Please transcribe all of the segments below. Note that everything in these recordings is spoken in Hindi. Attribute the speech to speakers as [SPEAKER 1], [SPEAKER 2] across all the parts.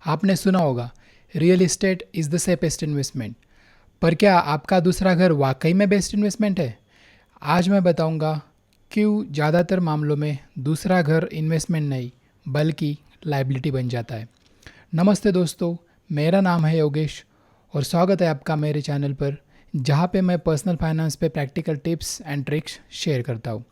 [SPEAKER 1] आपने सुना होगा real estate is the safest investment, पर क्या आपका दूसरा घर वाकई में बेस्ट इन्वेस्टमेंट है? आज मैं बताऊंगा क्यों ज़्यादातर मामलों में दूसरा घर इन्वेस्टमेंट नहीं बल्कि लायबिलिटी बन जाता है। नमस्ते दोस्तों, मेरा नाम है योगेश और स्वागत है आपका मेरे चैनल पर, जहाँ पे मैं पर्सनल फाइनेंस पे practical tips and tricks share करता हूँ।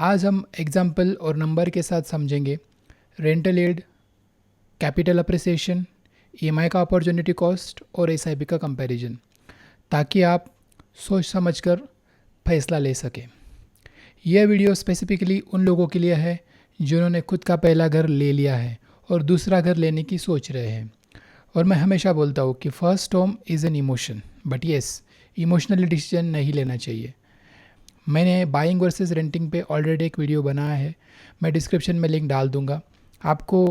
[SPEAKER 1] आज हम एग्जाम्पल और नंबर के साथ समझेंगे rental yield, capital appreciation, EMI का अपॉर्चुनिटी कॉस्ट और एसआईपी का कंपैरिजन, ताकि आप सोच समझकर फैसला ले सकें। यह वीडियो स्पेसिफिकली उन लोगों के लिए है जिन्होंने खुद का पहला घर ले लिया है और दूसरा घर लेने की सोच रहे हैं। और मैं हमेशा बोलता हूँ कि first home is an emotion, but yes, emotionally decision नहीं लेना चाहिए। मैंने बाइंग वर्सेस रेंटिंग पे ऑलरेडी एक वीडियो बनाया है, मैं डिस्क्रिप्शन में लिंक डाल दूँगा। आपको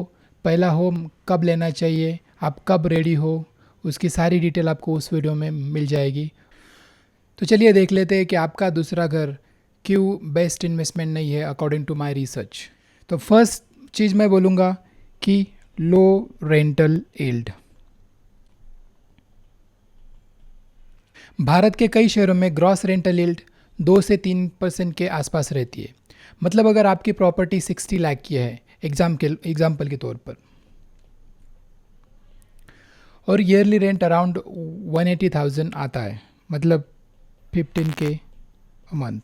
[SPEAKER 1] पहला होम कब लेना चाहिए, आप कब रेडी हो, उसकी सारी डिटेल आपको उस वीडियो में मिल जाएगी। तो चलिए देख लेते हैं कि आपका दूसरा घर क्यों बेस्ट इन्वेस्टमेंट नहीं है अकॉर्डिंग टू माय रिसर्च। तो फर्स्ट चीज़ मैं बोलूँगा कि लो रेंटल यील्ड। भारत के कई शहरों में ग्रॉस रेंटल यील्ड 2 से 3% के आसपास रहती है। मतलब अगर आपकी प्रॉपर्टी 60 लाख की है एग्जाम्पल के तौर पर, और ईयरली रेंट अराउंड 180,000 आता है, मतलब 15K मंथ,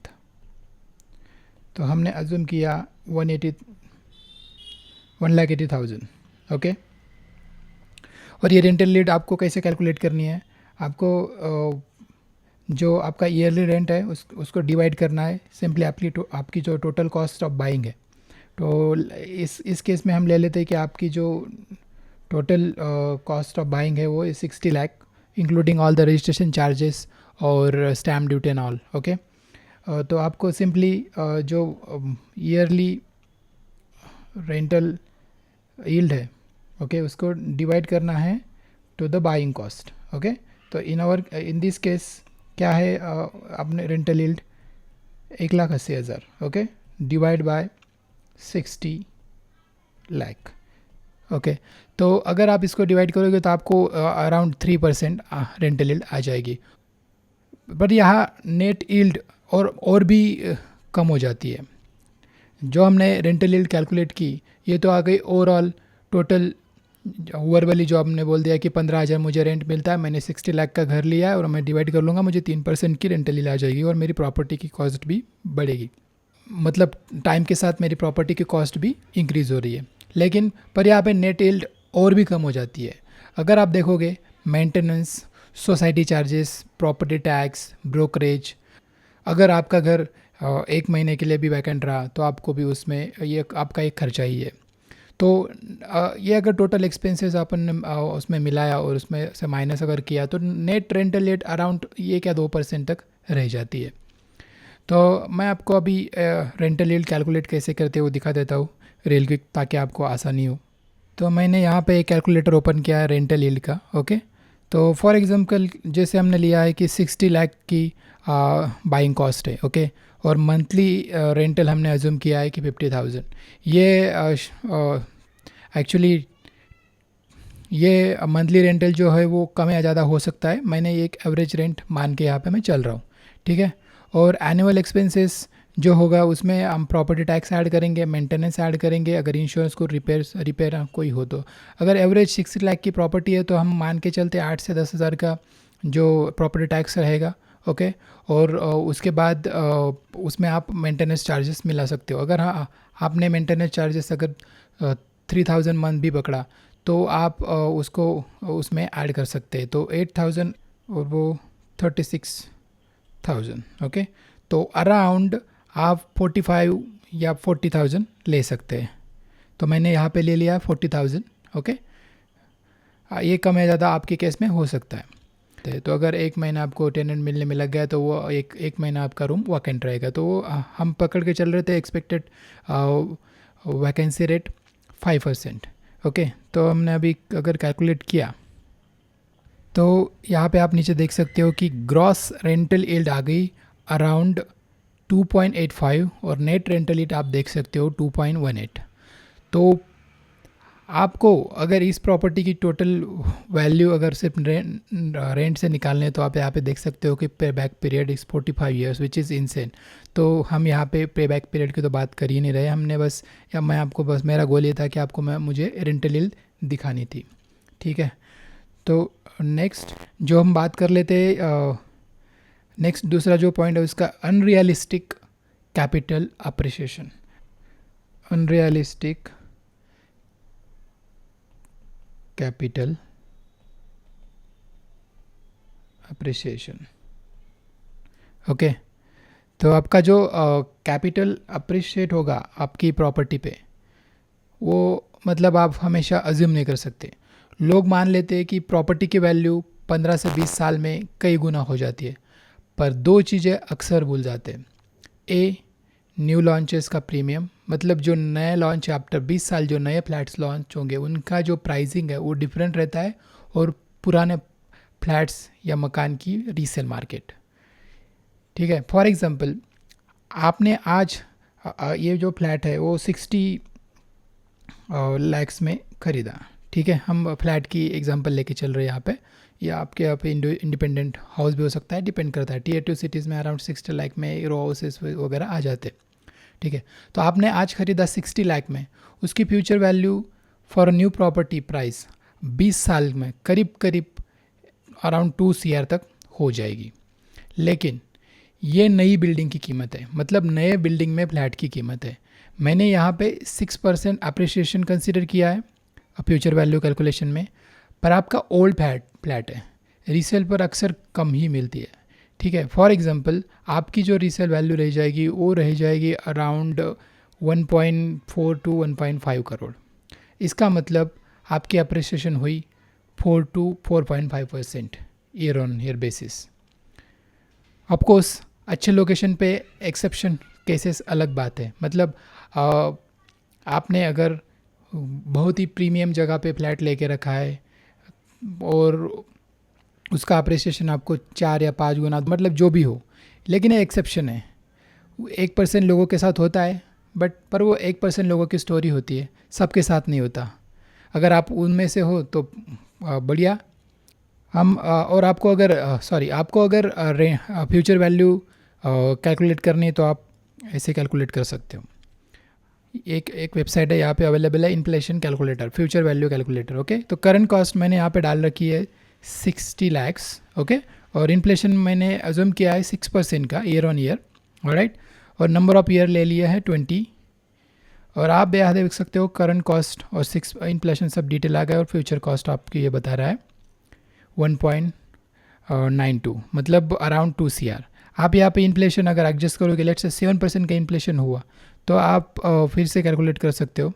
[SPEAKER 1] तो हमने अज्यूम किया 1,80,000, ओके। और ये रेंटल यील्ड आपको कैसे कैलकुलेट करनी है? आपको जो आपका ईयरली रेंट है उसको डिवाइड करना है सिंपली आपकी जो टोटल कॉस्ट ऑफ बाइंग है। तो इस केस में हम ले लेते हैं कि आपकी जो टोटल कॉस्ट ऑफ बाइंग है वो 60 lakh, including all the registration charges और stamp duty and all, okay. तो आपको सिंपली जो ईयरली रेंटल यील्ड है, ओके, उसको डिवाइड करना है to the buying cost, okay. तो इन दिस केस क्या है, आपने rental yield 1,80,000, okay, divide by 60 lakh, okay. तो अगर आप इसको डिवाइड करोगे तो आपको अराउंड 3% रेंटल यील्ड आ जाएगी। पर यहाँ नेट यील्ड और भी कम हो जाती है। जो हमने रेंटल यील्ड कैलकुलेट की ये तो आ गई ओवरऑल टोटल, ओवर वाली जो आपने बोल दिया कि 15,000 मुझे रेंट मिलता है, मैंने 60 लाख का घर लिया है और मैं डिवाइड कर लूँगा, मुझे 3% की रेंटल यील्ड आ जाएगी और मेरी प्रॉपर्टी की कॉस्ट भी बढ़ेगी। मतलब टाइम के साथ मेरी प्रॉपर्टी की कॉस्ट भी इंक्रीज़ हो रही है। लेकिन पर यहाँ पे नेट यील्ड और भी कम हो जाती है। अगर आप देखोगे maintenance, society charges, property tax, brokerage, अगर आपका घर 1 महीने के लिए भी वैकेंट रहा तो आपको भी उसमें ये आपका एक खर्चा ही है। तो ये अगर टोटल एक्सपेंसेस अपन उसमें मिलाया और उसमें से माइनस अगर किया तो नेट रेंटल रेट अराउंड 1 या 2% तक रह जाती है। तो मैं आपको अभी रेंटल यील्ड कैलकुलेट कैसे करते हैं वो दिखा देता हूँ रेल क्विक, ताकि आपको आसानी हो। तो मैंने यहाँ पे एक कैलकुलेटर ओपन किया है रेंटल यील्ड का, ओके। तो फॉर एग्जांपल जैसे हमने लिया है कि 60 लाख की बाइंग कॉस्ट है, ओके, और मंथली रेंटल हमने अज्यूम किया है कि 50,000। ये एक्चुअली ये मंथली रेंटल जो है वो कम या ज़्यादा हो सकता है, मैंने एक एवरेज रेंट मान के यहाँ पे मैं चल रहा हूँ, ठीक है। और एनुअल एक्सपेंसेस जो होगा उसमें हम प्रॉपर्टी टैक्स ऐड करेंगे, मेंटेनेंस ऐड करेंगे, अगर इंश्योरेंस को रिपेयर कोई हो तो। अगर एवरेज 60 लाख की प्रॉपर्टी है तो हम मान के चलते 8 से 10,000 का जो प्रॉपर्टी टैक्स रहेगा, ओके। और उसके बाद उसमें आप मेंटेनेंस चार्जेस मिला सकते हो। अगर हाँ आपने मेंटेनेंस चार्जेस अगर 3,000 मंथ भी पकड़ा तो आप उसको उसमें ऐड कर सकते हैं, तो 8,000 और वो 36,000, ओके। तो अराउंड आप 45 या 40,000 ले सकते हैं। तो मैंने यहाँ पे ले लिया 40,000, ओके। ये कम या ज़्यादा आपके केस में हो सकता है। तो अगर 1 महीना आपको टेनेंट मिलने में लग गया तो वो एक महीना आपका रूम वैकेंट रहेगा। तो वो हम पकड़ के चल रहे थे एक्सपेक्टेड वैकेंसी रेट 5%, ओके। तो हमने अभी अगर कैलकुलेट किया तो यहाँ पे आप नीचे देख सकते हो कि ग्रॉस रेंटल यील्ड आ गई अराउंड 2.85 और नेट रेंटल यील्ड आप देख सकते हो 2.18। तो आपको अगर इस प्रॉपर्टी की टोटल वैल्यू अगर सिर्फ रेंट से निकालने तो आप यहाँ पे देख सकते हो कि पे back period is 45 years which is insane. तो हम यहाँ पे पे बैक पीरियड की तो बात कर ही नहीं रहे, हमने बस या मैं आपको बस मेरा गोल ये था कि आपको मुझे रेंटल यील्ड दिखानी थी। ठीक है, तो नेक्स्ट जो हम बात कर लेते, नेक्स्ट दूसरा जो पॉइंट है उसका unrealistic capital appreciation. Unrealistic capital appreciation. Okay, तो आपका जो कैपिटल अप्रिशिएट होगा आपकी प्रॉपर्टी पे, वो मतलब आप हमेशा अज्यूम नहीं कर सकते। लोग मान लेते हैं कि प्रॉपर्टी की वैल्यू 15 से 20 साल में कई गुना हो जाती है, पर दो चीज़ें अक्सर भूल जाते हैं। ए, न्यू लॉन्चेस का प्रीमियम, मतलब जो नए लॉन्च आफ्टर 20 साल जो नए फ्लैट्स लॉन्च होंगे उनका जो प्राइसिंग है वो डिफरेंट रहता है, और पुराने फ्लैट्स या मकान की रीसेल मार्केट। ठीक है, फॉर एग्जांपल आपने आज ये जो फ्लैट है वो 60 लैक्स में ख़रीदा। ठीक है, हम फ्लैट की एग्जांपल लेके चल रहे हैं यहाँ पे, या आपके यहाँ पे इंडिपेंडेंट हाउस भी हो सकता है, डिपेंड करता है। Tier 2 सिटीज़ में अराउंड 60 लाख में रो हाउसेस वगैरह आ जाते। ठीक है, तो आपने आज ख़रीदा 60 लाख में, उसकी future value for new property price 20 साल में करीब करीब अराउंड 2 CR तक हो जाएगी। लेकिन ये नई बिल्डिंग की कीमत है, मतलब नए बिल्डिंग में फ्लैट की कीमत है। मैंने यहाँ पे 6% अप्रिसिएशन कंसिडर किया है फ्यूचर वैल्यू कैलकुलेशन में, पर आपका ओल्ड फ्लैट है, रीसेल पर अक्सर कम ही मिलती है। ठीक है, फॉर एग्जांपल आपकी जो रीसेल वैल्यू रह जाएगी वो रह जाएगी अराउंड 1.4 to 1.5 करोड़। इसका मतलब आपकी अप्रिसिएशन हुई 4 to 4.5% year on year basis. Of course अच्छे लोकेशन पे एक्सेप्शन केसेस अलग बात है, मतलब आपने अगर बहुत ही प्रीमियम जगह पे फ्लैट लेके रखा है और उसका अप्रिसिएशन आपको 4 या 5 गुना, मतलब जो भी हो, लेकिन ये एक्सेप्शन है। 1% लोगों के साथ होता है, पर वो 1% लोगों की स्टोरी होती है, सबके साथ नहीं होता। अगर आप उनमें से हो तो बढ़िया। हम और आपको अगर फ्यूचर वैल्यू कैलकुलेट करनी है तो आप ऐसे कैलकुलेट कर सकते हो। एक वेबसाइट है यहाँ पे अवेलेबल है, inflation calculator, future value calculator. Okay, तो करंट कॉस्ट मैंने यहाँ पे डाल रखी है 60 लैक्स। ओके, और इन्फ्लेशन मैंने अज्यूम किया है 6% का ईयर ऑन ईयर। ऑलराइट, और नंबर ऑफ ईयर ले लिया है 20। और आप यहाँ देख सकते हो करंट कॉस्ट और 6 इन्फ्लेशन सब डिटेल आ गया, और फ्यूचर कॉस्ट आपकी ये बता रहा है 1.92, मतलब अराउंड 2 CR। आप यहाँ पे इन्फ्लेशन अगर एडजस्ट करोगे, लेट्स से 7% का इन्फ्लेशन हुआ, तो आप फिर से कैलकुलेट कर सकते हो,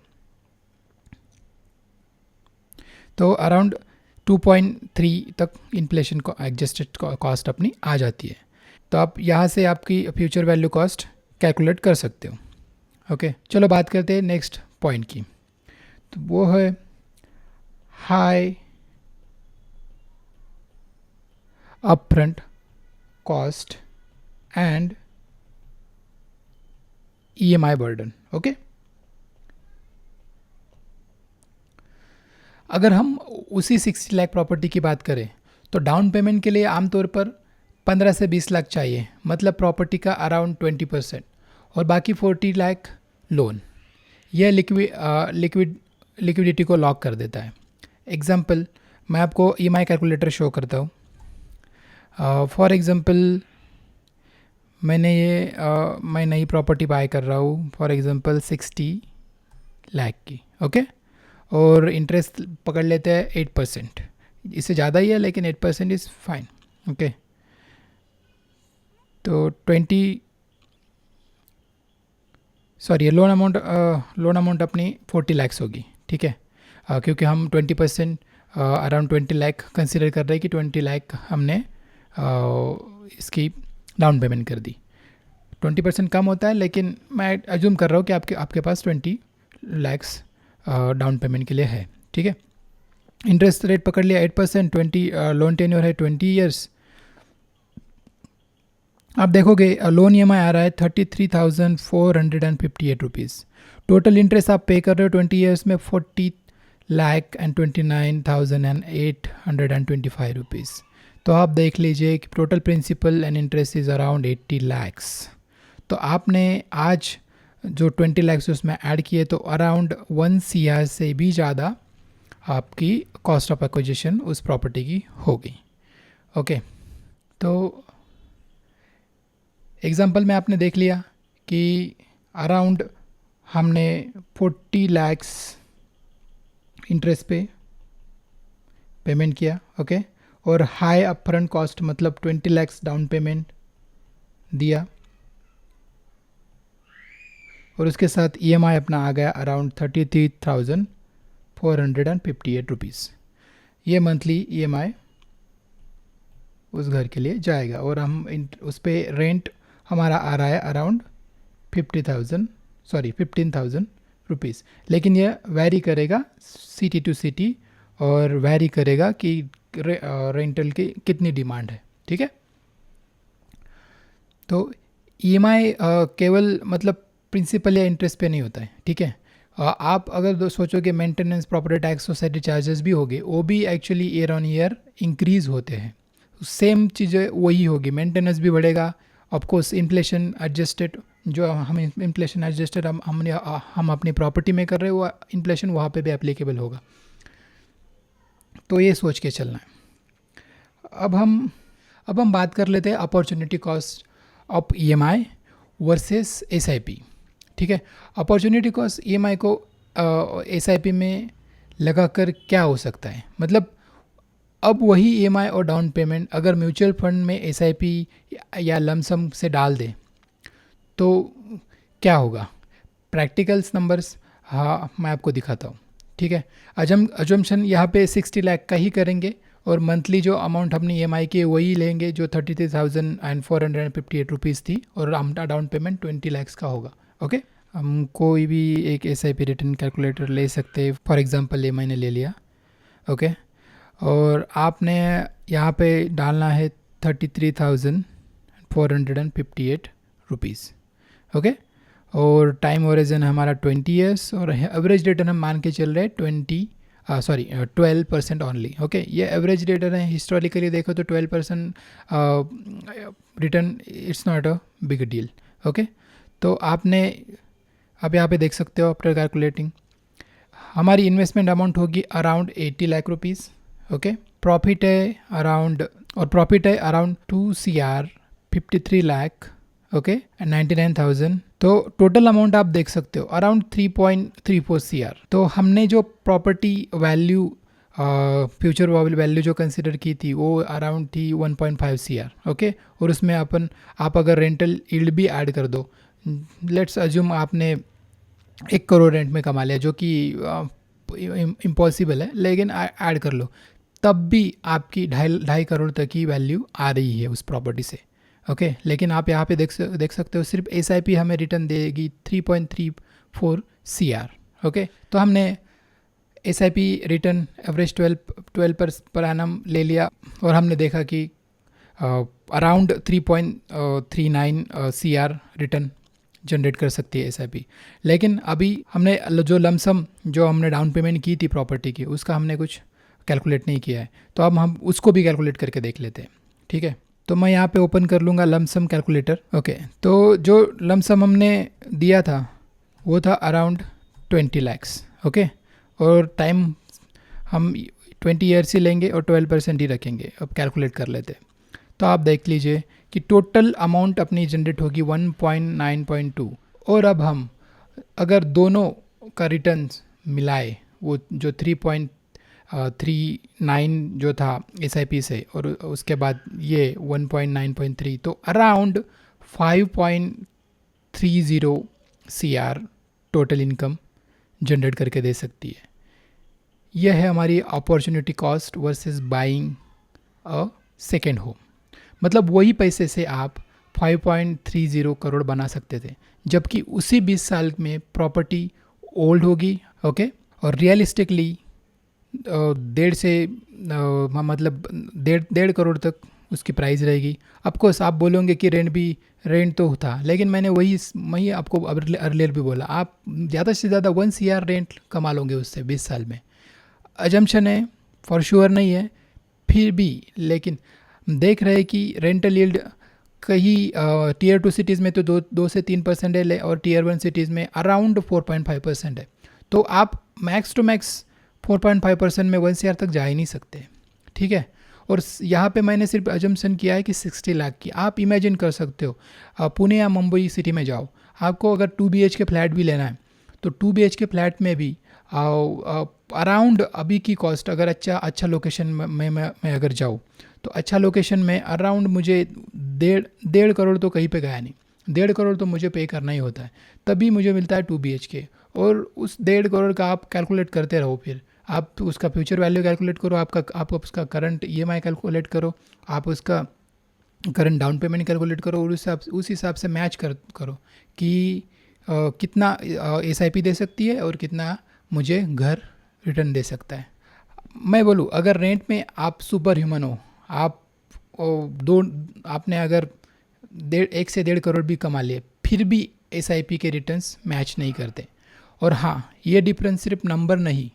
[SPEAKER 1] तो अराउंड 2.3 तक इन्फ्लेशन को एडजस्टेड कॉस्ट अपनी आ जाती है। तो आप यहाँ से आपकी फ्यूचर वैल्यू कॉस्ट कैलकुलेट कर सकते हो। ओके, चलो बात करते हैं नेक्स्ट पॉइंट की, तो वो है high upfront cost and EMI burden. Okay, अगर हम उसी 60 लाख प्रॉपर्टी की बात करें तो डाउन पेमेंट के लिए आमतौर पर 15 से 20 लाख चाहिए, मतलब प्रॉपर्टी का अराउंड 20%, और बाकी 40 लाख लोन। यह लिक्विडिटी को लॉक कर देता है। एग्जाम्पल मैं आपको EMI कैलकुलेटर शो करता हूँ। फॉर एग्ज़ाम्पल मैं नई प्रॉपर्टी बाय कर रहा हूँ, फॉर एग्ज़ाम्पल 60 लाख की। ओके, और इंटरेस्ट पकड़ लेते हैं 8%, इससे ज़्यादा ही है लेकिन 8% इज़ फाइन। ओके, तो लोन अमाउंट अपनी 40 लाख्स होगी। ठीक है, क्योंकि हम 20% अराउंड 20 लाख कंसिडर कर रहे हैं कि 20 लाख हमने इसकी डाउन पेमेंट कर दी। 20% कम होता है, लेकिन मैं अज्यूम कर रहा हूँ कि आपके पास 20 लाख्स डाउन पेमेंट के लिए है। ठीक है, इंटरेस्ट रेट पकड़ लिया 8%, 20 लोन टेन्योर है 20 ईयर्स। आप देखोगे लोन EMI आ रहा है 33,458 रुपीज़। टोटल इंटरेस्ट आप पे कर रहे हो 20 ईयर्स में 40,29,825 रुपीज़। तो आप देख लीजिए कि total principal and interest is around 80 lakhs। तो आपने आज जो 20 lakhs उसमें ऐड किए तो अराउंड 1 CR से भी ज़्यादा आपकी कॉस्ट ऑफ एक्विजिशन उस प्रॉपर्टी की होगी। ओके, तो एग्जांपल में आपने देख लिया कि अराउंड हमने 40 lakhs इंटरेस्ट पे पेमेंट किया। ओके, और हाई अपफ्रंट कॉस्ट मतलब 20 lakhs डाउन पेमेंट दिया, और उसके साथ EMI अपना आ गया अराउंड 33,458 रुपीज़। ये मंथली EMI उस घर के लिए जाएगा, और हम उस पर रेंट हमारा आ रहा है अराउंड 15,000 रुपीज़। लेकिन ये वैरी करेगा सिटी टू सिटी, और वैरी करेगा कि रेंटल की कितनी डिमांड है। ठीक है, तो EMI केवल मतलब प्रिंसिपल या इंटरेस्ट पे नहीं होता है। ठीक है, आप अगर सोचोगे maintenance, property tax, society charges भी होंगे, वो भी actually year on year increase होते हैं। सेम चीज़ें वही होगी, मेंटेनेंस भी बढ़ेगा, ऑफकोर्स इन्फ्लेशन एडजस्टेड, जो हम इन्फ्लेशन एडजस्टेड हम अपनी प्रॉपर्टी में कर रहे हैं वो इन्फ्लेशन वहाँ पे भी एप्लीकेबल होगा। तो ये सोच के चलना है। अब हम बात कर लेते हैं opportunity cost of EMI versus SIP। ठीक है, अपॉर्चुनिटी कॉस्ट EMI को SIP में लगाकर क्या हो सकता है, मतलब अब वही EMI और डाउन पेमेंट अगर म्यूचुअल फंड में SIP या लमसम से डाल दें तो क्या होगा। प्रैक्टिकल्स नंबर्स हाँ मैं आपको दिखाता हूँ। ठीक है, अजम्पशन यहाँ पे 60 लाख का ही करेंगे, और मंथली जो अमाउंट हमने EMI की वही लेंगे जो 33,458 रुपीज़ थी, और हमारा डाउन पेमेंट 20 lakhs का होगा। ओके, हम कोई भी एक SIP रिटर्न कैलकुलेटर ले सकते हैं। फॉर एग्जांपल ये मैंने ले लिया। ओके, और आपने यहाँ पे डालना है 33,458 रुपीज़। ओके, और टाइम ओरिजिन हमारा 20 ईयर्स, और एवरेज रिटर्न हम मान के चल रहे हैं 12% ओनली। ओके, ये एवरेज रिटर्न है, हिस्टोरिकली देखो तो 12% return it's not a big deal. Okay, तो आपने आप यहाँ पे देख सकते हो आफ्टर कैलकुलेटिंग हमारी इन्वेस्टमेंट अमाउंट होगी around 80 lakh rupees. Okay, profit है around 2 CR 53 lakh. Okay, and 99,000। तो टोटल अमाउंट आप देख सकते हो अराउंड 3.34 CR। तो हमने जो प्रॉपर्टी वैल्यू फ्यूचर वैल्यू जो कंसिडर की थी वो अराउंड थी 1.5 CR। ओके, और उसमें आप अगर रेंटल यील्ड भी ऐड कर दो, लेट्स अज्यूम आपने 1 करोड़ रेंट में कमा लिया, जो कि इम्पॉसिबल है, लेकिन ऐड कर लो, तब भी आपकी 2.5 करोड़ तक की वैल्यू आ रही है उस प्रॉपर्टी से। ओके, लेकिन आप यहाँ पे देख सकते हो सिर्फ SIP हमें रिटर्न देगी 3.34 CR। ओके, तो हमने SIP return average 12 per annum ले लिया, और हमने देखा कि अराउंड 3.39 CR रिटर्न जनरेट कर सकती है SIP। लेकिन अभी हमने जो लमसम जो हमने डाउन पेमेंट की थी प्रॉपर्टी की उसका हमने कुछ कैलकुलेट नहीं किया है, तो अब हम उसको भी कैलकुलेट करके देख लेते हैं। ठीक है, तो मैं यहाँ पे ओपन कर लूँगा लमसम कैलकुलेटर। ओके, तो जो लमसम हमने दिया था वो था अराउंड 20 lakhs। ओके, और टाइम हम 20 ईयर्स ही लेंगे और 12% ही रखेंगे। अब कैलकुलेट कर लेते हैं, तो आप देख लीजिए कि टोटल अमाउंट अपनी जनरेट होगी 1.9.2। और अब हम अगर दोनों का रिटर्न्स मिलाए, वो जो 3.39 जो था SIP से और उसके बाद ये 1.9.3, तो around 5.30 CR total income generate करके दे सकती है। यह है हमारी opportunity cost versus buying a second home. मतलब वही पैसे से आप 5.30 करोड़ बना सकते थे, जबकि उसी 20 साल में प्रॉपर्टी ओल्ड होगी। ओके, और रियलिस्टिकली डेढ़ से मतलब 1.5 करोड़ तक उसकी प्राइस रहेगी। ऑफकोर्स आप बोलोगे कि रेंट तो था, लेकिन मैंने वही आपको अर्लियर भी बोला, आप ज़्यादा से ज़्यादा 1 CR रेंट कमा लोगे उससे 20 साल में। अजम्पशन है, फॉर श्योर नहीं है, फिर भी लेकिन देख रहे हैं कि रेंटल यील्ड कहीं Tier 2 सिटीज़ में तो 2 से 3% है, और Tier 1 सिटीज़ में अराउंड 4.5% है। तो आप मैक्स टू मैक्स 4.5% में 1 CR तक जा ही नहीं सकते, ठीक है। और यहाँ पे मैंने सिर्फ अजम्पशन किया है कि 60 लाख की। आप इमेजिन कर सकते हो, पुणे या मुंबई सिटी में जाओ, आपको अगर 2 BHK फ्लैट भी लेना है तो 2 BHK फ्लैट में भी अराउंड अभी की कॉस्ट, अगर अच्छा लोकेशन में मैं अगर जाऊँ तो अच्छा लोकेशन में अराउंड मुझे 1.5 करोड़ तो कहीं पे गया नहीं, 1.5 करोड़ तो मुझे पे करना ही होता है, तभी मुझे मिलता है 2 BHK। और उस 1.5 करोड़ का आप कैलकुलेट करते रहो, फिर आप उसका फ्यूचर वैल्यू कैलकुलेट करो, आप उसका करंट EMI कैलकुलेट करो, आप उसका करंट डाउन पेमेंट कैलकुलेट करो, और उस हिसाब से मैच करो कि कितना SIP दे सकती है और कितना मुझे घर रिटर्न दे सकता है। मैं बोलूँ, अगर रेंट में आप सुपर ह्यूमन हो, आप आपने अगर 1 से 1.5 करोड़ भी कमा लिए, फिर भी SIP के रिटर्न्स मैच नहीं करते। और हाँ, ये डिफरेंस सिर्फ नंबर नहीं,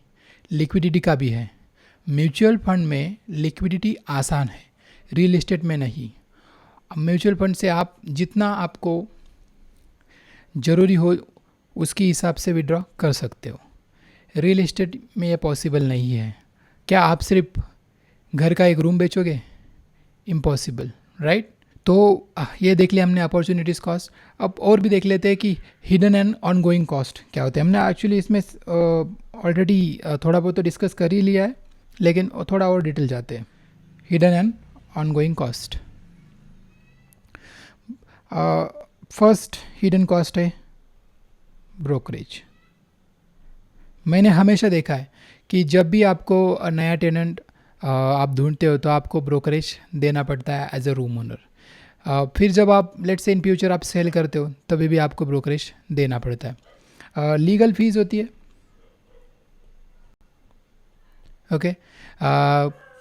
[SPEAKER 1] लिक्विडिटी का भी है। म्यूचुअल फंड में लिक्विडिटी आसान है, रियल एस्टेट में नहीं। म्यूचुअल फंड से आप जितना आपको ज़रूरी हो उसके हिसाब से विड्रॉ कर सकते हो, रियल एस्टेट में ये पॉसिबल नहीं है। क्या आप सिर्फ घर का एक रूम बेचोगे? Impossible, right. तो ये देख लिया हमने अपॉर्चुनिटीज़ कॉस्ट। अब और भी देख लेते हैं कि हिडन एंड ऑनगोइंग कॉस्ट क्या होते हैं। हमने एक्चुअली इसमें ऑलरेडी थोड़ा बहुत तो डिस्कस कर ही लिया है, लेकिन थोड़ा और डिटेल जाते हैं। Hidden and ongoing cost, first hidden cost है ब्रोकरेज। मैंने हमेशा देखा है कि जब भी आपको नया टेनेंट आप ढूंढते हो तो आपको ब्रोकरेज देना पड़ता है एज अ रूम ओनर। फिर जब आप लेट्स से इन फ्यूचर आप सेल करते हो तभी भी आपको ब्रोकरेज देना पड़ता है। लीगल फीस होती है, ओके।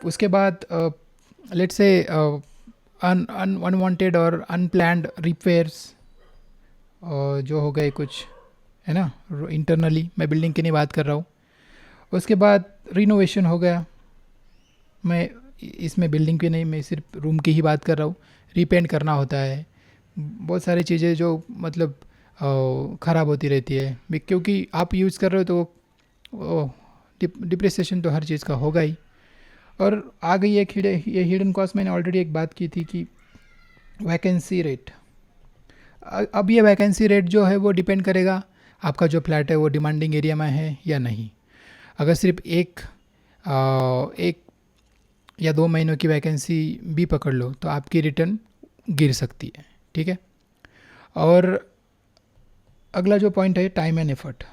[SPEAKER 1] उसके बाद लेट्स से अनवांटेड और अनप्लैंड रिपेयर्स जो हो गए कुछ, है ना, इंटरनली, मैं बिल्डिंग की नहीं बात कर रहा हूँ। उसके बाद रिनोवेशन हो गया, मैं इसमें बिल्डिंग की नहीं, मैं सिर्फ रूम की ही बात कर रहा हूँ। रीपेंट करना होता है, बहुत सारी चीज़ें जो मतलब ख़राब होती रहती है क्योंकि आप यूज़ कर रहे हो, तो डिप्रिसिएशन तो हर चीज़ का होगा ही। और आ गई ये हिडन कॉस्ट, मैंने ऑलरेडी एक बात की थी कि वैकेंसी रेट। अब ये वैकेंसी रेट जो है वो डिपेंड करेगा आपका जो फ्लैट है वो डिमांडिंग एरिया में है या नहीं। अगर सिर्फ एक या 2 महीनों की वैकेंसी भी पकड़ लो तो आपकी रिटर्न गिर सकती है, ठीक है। और अगला जो पॉइंट है टाइम एंड एफर्ट,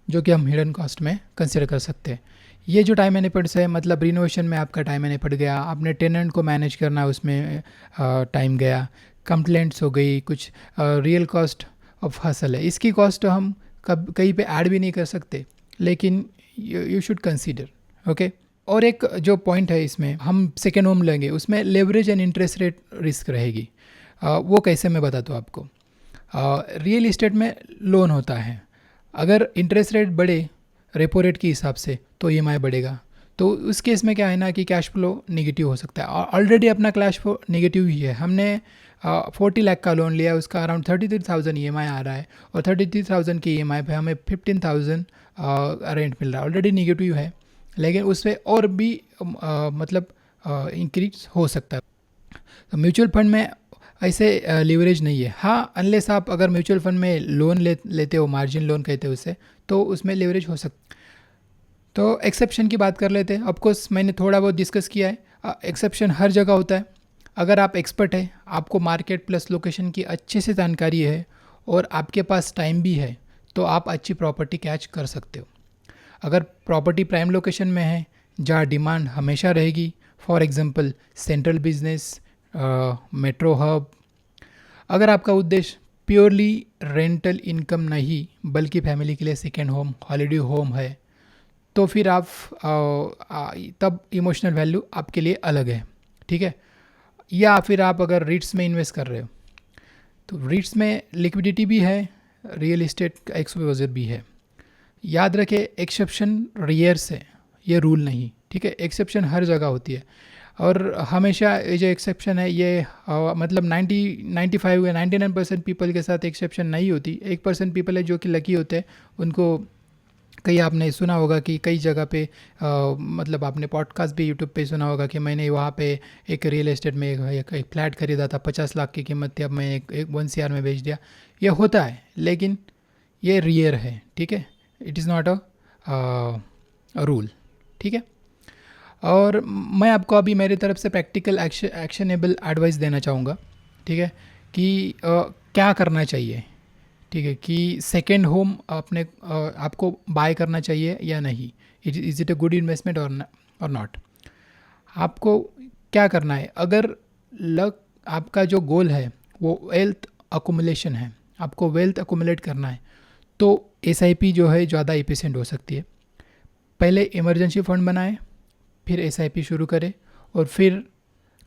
[SPEAKER 1] जो कि हम हिडन कॉस्ट में कंसिडर कर सकते हैं। ये जो टाइम एंड एफर्ट्स है, मतलब रिनोवेशन में आपका टाइम एंड एफर्ट गया, आपने टेनेंट को मैनेज करना उसमें टाइम गया, कंप्लेंट्स हो गई, कुछ रियल कॉस्ट ऑफ हसल है, इसकी कॉस्ट हम कहीं पे ऐड भी नहीं कर सकते, लेकिन यू शुड कंसीडर, ओके। और एक जो पॉइंट है इसमें, हम सेकेंड होम लेंगे, उसमें leverage and interest rate risk रहेगी। वो कैसे मैं बताता हूँ आपको। रियल इस्टेट में लोन होता है, अगर इंटरेस्ट रेट बढ़े रेपो रेट के हिसाब से तो EMI बढ़ेगा, तो उस केस में क्या है ना कि कैश फ्लो निगेटिव हो सकता है। ऑलरेडी अपना कैश फ्लो निगेटिव ही है, हमने 40 लाख का लोन लिया, उसका अराउंड 33,000 EMI आ रहा है, और 33,000 की EMI पे हमें 15,000 रेंट मिल रहा है, ऑलरेडी निगेटिव है, लेकिन उससे और भी मतलब इंक्रीज हो सकता है। तो म्यूचुअल फंड में ऐसे लीवरेज नहीं है। हाँ, अनलेस आप अगर म्यूचुअल फंड में लोन लेते हो, मार्जिन लोन कहते हो उसे, तो उसमें लीवरेज हो सकता। तो एक्सेप्शन की बात कर लेते हैं। ऑफकोर्स मैंने थोड़ा बहुत डिस्कस किया है, एक्सेप्शन हर जगह होता है। अगर आप एक्सपर्ट है, आपको मार्केट प्लस लोकेशन की अच्छे से जानकारी है और आपके पास टाइम भी है, तो आप अच्छी प्रॉपर्टी कैच कर सकते हो। अगर प्रॉपर्टी प्राइम लोकेशन में है जहाँ डिमांड हमेशा रहेगी, for example central business, metro hub, अगर आपका उद्देश्य प्योरली रेंटल इनकम नहीं बल्कि फैमिली के लिए सेकेंड होम, हॉलीडे होम है, तो फिर आप तब इमोशनल वैल्यू आपके लिए अलग है, ठीक है। या फिर आप अगर रीट्स में इन्वेस्ट कर रहे हो तो रीट्स में लिक्विडिटी भी है, रियल इस्टेट का एक्सपोजर भी है। याद रखें, एक्सेप्शन रेयर्स है, ये रूल नहीं, ठीक है। एक्सेप्शन हर जगह होती है और हमेशा ये जो एक्सेप्शन है ये मतलब 95 या 99% पीपल के साथ एक्सेप्शन नहीं होती। 1% पीपल है जो कि लकी होते हैं, उनको कहीं आपने सुना होगा कि कई जगह पे मतलब आपने पॉडकास्ट भी यूट्यूब पे सुना होगा कि मैंने वहाँ पे एक रियल एस्टेट में एक फ्लैट खरीदा था, 50 लाख की कीमत थी, अब मैं एक 1 CR में बेच दिया। ये होता है लेकिन ये रेयर है, ठीक है। It is not a rule, ठीक है। और मैं आपको अभी मेरी तरफ से प्रैक्टिकल एक्शनेबल एडवाइस देना चाहूँगा, ठीक है, कि क्या करना चाहिए, ठीक है, कि सेकेंड होम आपको बाय करना चाहिए या नहीं, is it a good investment और नॉट। आपको क्या करना है, अगर आपका जो गोल है वो वेल्थ अकुमुलेशन है, आपको वेल्थ अकुमुलेट करना है, तो SIP जो है ज़्यादा एफिशिएंट हो सकती है। पहले इमरजेंसी फंड बनाएं, फिर SIP शुरू करें, और फिर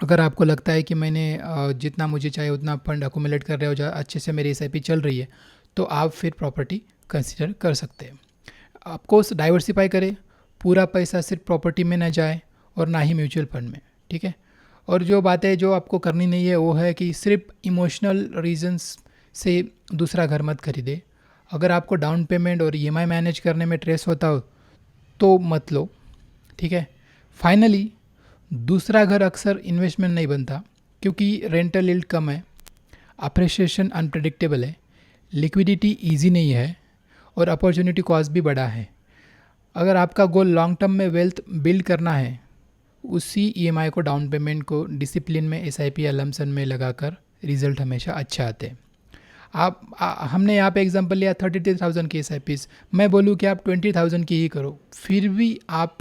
[SPEAKER 1] अगर आपको लगता है कि मैंने जितना मुझे चाहिए उतना फंड अकुमुलेट कर रहे हो, अच्छे से मेरी SIP चल रही है, तो आप फिर प्रॉपर्टी कंसिडर कर सकते हैं। आपको डाइवर्सिफाई करें, पूरा पैसा सिर्फ प्रॉपर्टी में ना जाए और ना ही म्यूचुअल फंड में, ठीक है। और जो बातें जो आपको करनी नहीं है वो है कि सिर्फ इमोशनल रीजंस से दूसरा घर मत खरीदे। अगर आपको डाउन पेमेंट और EMI मैनेज करने में स्ट्रेस होता हो तो मत लो, ठीक है। फाइनली, दूसरा घर अक्सर इन्वेस्टमेंट नहीं बनता क्योंकि रेंटल यील्ड कम है, अप्रिसिएशन अनप्रेडिक्टेबल है, लिक्विडिटी इजी नहीं है और अपॉर्चुनिटी कॉस्ट भी बड़ा है। अगर आपका गोल लॉन्ग टर्म में वेल्थ बिल्ड करना है, उसी EMI को, डाउन पेमेंट को डिसिप्लिन में SIP या लमसम में लगाकर रिजल्ट हमेशा अच्छे आते हैं। हमने यहाँ पे एग्जांपल लिया 33,000 की SIPs, मैं बोलूँ कि आप 20,000 की ही करो, फिर भी आप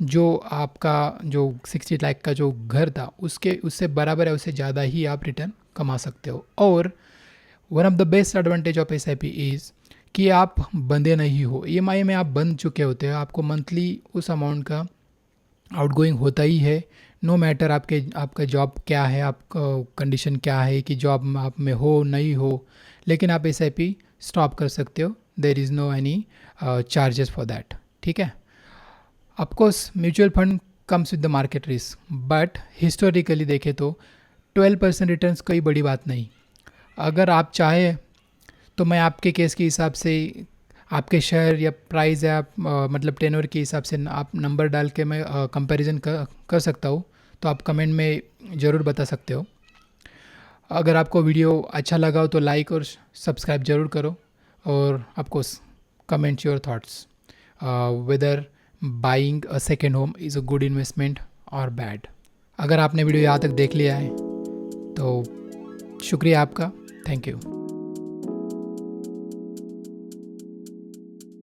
[SPEAKER 1] जो आपका जो 60 लाख का जो घर था उससे बराबर है, उससे ज़्यादा ही आप रिटर्न कमा सकते हो। और one of the best advantage of SIP is कि आप बंधे नहीं हो, EMI में आप बंध चुके होते हो, आपको मंथली उस अमाउंट का आउटगोइंग होता ही है, नो मैटर आपका जॉब क्या है, आपका कंडीशन क्या है, कि जॉब आप में हो नहीं हो, लेकिन आप SIP स्टॉप कर सकते हो, there is no any charges for that, ठीक है। Of course mutual fund comes with the market risk, but historically देखें तो 12% रिटर्न्स कोई बड़ी बात नहीं। अगर आप चाहें तो मैं आपके केस के हिसाब से आपके शेयर या प्राइस या मतलब टेनर के हिसाब से आप नंबर डाल के मैं कंपैरिजन कर सकता हूँ, तो आप कमेंट में ज़रूर बता सकते हो। अगर आपको वीडियो अच्छा लगा हो तो लाइक और सब्सक्राइब ज़रूर करो, और आपको comment your thoughts whether buying a second home is a good investment और बैड। अगर आपने वीडियो यहाँ तक देख लिया है तो शुक्रिया आपका, थैंक यू।